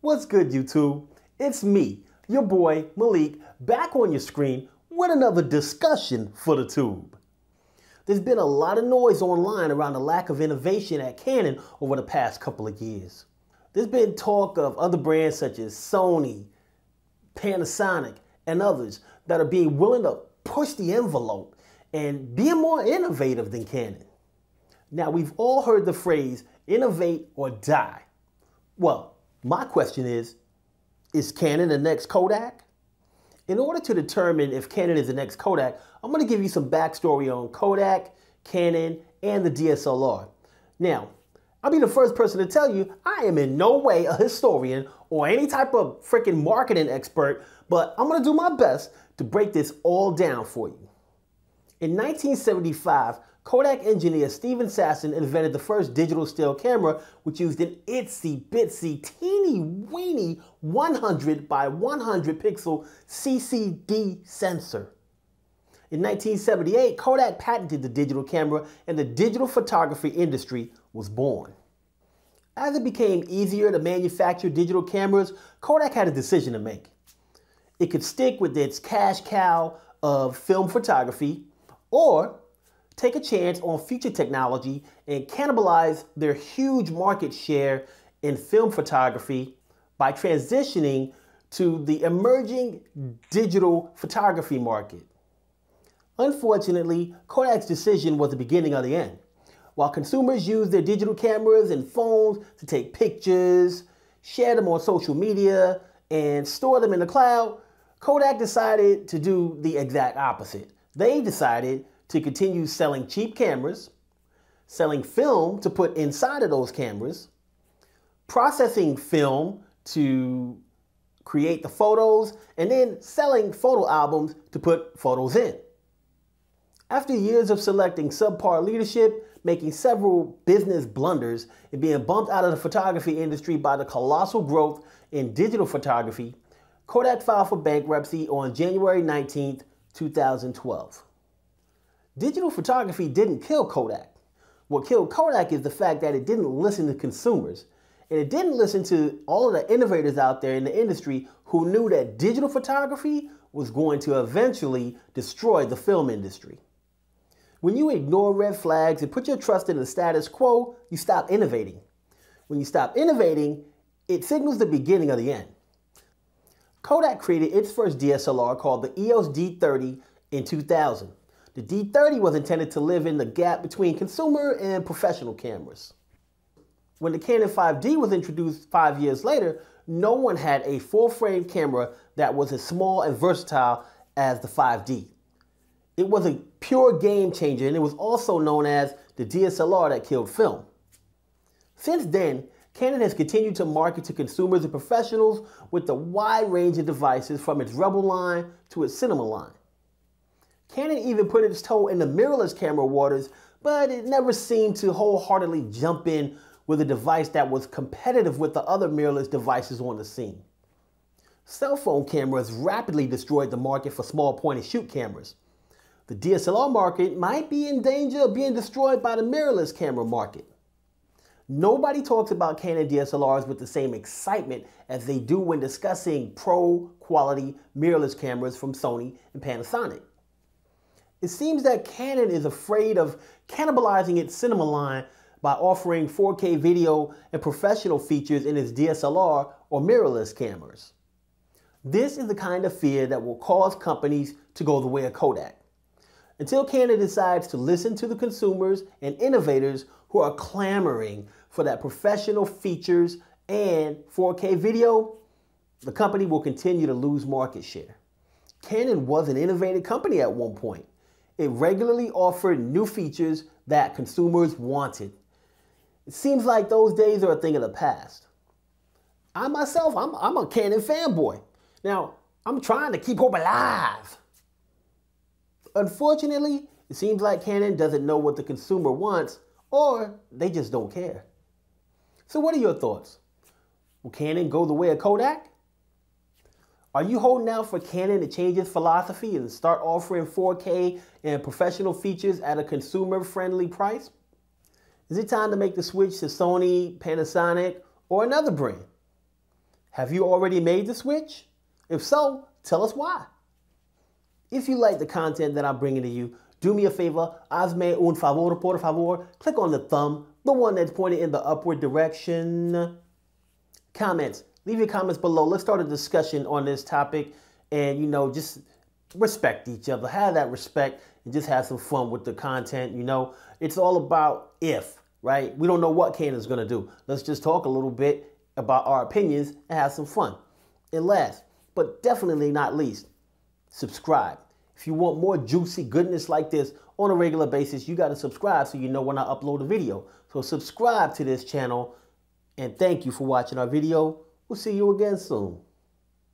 What's good, YouTube? It's me, your boy Malik, back on your screen with another discussion for the tube. There's been a lot of noise online around the lack of innovation at Canon over the past couple of years. There's been talk of other brands such as Sony, Panasonic, and others that are being willing to push the envelope and being more innovative than Canon. Now, we've all heard the phrase, innovate or die. Well, my question is Canon the next Kodak? In order to determine if Canon is the next Kodak, I'm going to give you some backstory on Kodak, Canon, and the DSLR. Now, I'll be the first person to tell you I am in no way a historian or any type of freaking marketing expert, but I'm going to do my best to break this all down for you. In 1975, Kodak engineer Steven Sasson invented the first digital still camera, which used an itsy-bitsy, teeny-weeny 100 by 100 pixel CCD sensor. In 1978, Kodak patented the digital camera and the digital photography industry was born. As it became easier to manufacture digital cameras, Kodak had a decision to make. It could stick with its cash cow of film photography, or take a chance on future technology and cannibalize their huge market share in film photography by transitioning to the emerging digital photography market. Unfortunately, Kodak's decision was the beginning of the end. While consumers used their digital cameras and phones to take pictures, share them on social media, and store them in the cloud, Kodak decided to do the exact opposite. They decided to continue selling cheap cameras, selling film to put inside of those cameras, processing film to create the photos, and then selling photo albums to put photos in. After years of selecting subpar leadership, making several business blunders, and being bumped out of the photography industry by the colossal growth in digital photography, Kodak filed for bankruptcy on January 19, 2012. Digital photography didn't kill Kodak. What killed Kodak is the fact that it didn't listen to consumers. And it didn't listen to all of the innovators out there in the industry who knew that digital photography was going to eventually destroy the film industry. When you ignore red flags and put your trust in the status quo, you stop innovating. When you stop innovating, it signals the beginning of the end. Kodak created its first DSLR called the EOS D30 in 2000. The D30 was intended to live in the gap between consumer and professional cameras. When the Canon 5D was introduced 5 years later, no one had a full-frame camera that was as small and versatile as the 5D. It was a pure game changer, and it was also known as the DSLR that killed film. Since then, Canon has continued to market to consumers and professionals with a wide range of devices from its Rebel line to its Cinema line. Canon even put its toe in the mirrorless camera waters, but it never seemed to wholeheartedly jump in with a device that was competitive with the other mirrorless devices on the scene. Cell phone cameras rapidly destroyed the market for small point-and-shoot cameras. The DSLR market might be in danger of being destroyed by the mirrorless camera market. Nobody talks about Canon DSLRs with the same excitement as they do when discussing pro-quality mirrorless cameras from Sony and Panasonic. It seems that Canon is afraid of cannibalizing its cinema line by offering 4K video and professional features in its DSLR or mirrorless cameras. This is the kind of fear that will cause companies to go the way of Kodak. Until Canon decides to listen to the consumers and innovators who are clamoring for that professional features and 4K video, the company will continue to lose market share. Canon was an innovative company at one point. It regularly offered new features that consumers wanted. It seems like those days are a thing of the past. I myself, I'm a Canon fanboy. Now, I'm trying to keep hope alive. Unfortunately, it seems like Canon doesn't know what the consumer wants, or they just don't care. So what are your thoughts? Will Canon go the way of Kodak? Are you holding out for Canon to change its philosophy and start offering 4K and professional features at a consumer-friendly price? Is it time to make the switch to Sony, Panasonic, or another brand? Have you already made the switch? If so, tell us why. If you like the content that I'm bringing to you, do me a favor, hazme un favor, por favor. Click on the thumb, the one that's pointed in the upward direction. Comments. Leave your comments below. Let's start a discussion on this topic and, just respect each other. Have that respect and just have some fun with the content. It's all about if, right? We don't know what Canon's going to do. Let's just talk a little bit about our opinions and have some fun. And last, but definitely not least, subscribe. If you want more juicy goodness like this on a regular basis, you got to subscribe so you know when I upload a video. So subscribe to this channel, and thank you for watching our video. We'll see you again soon.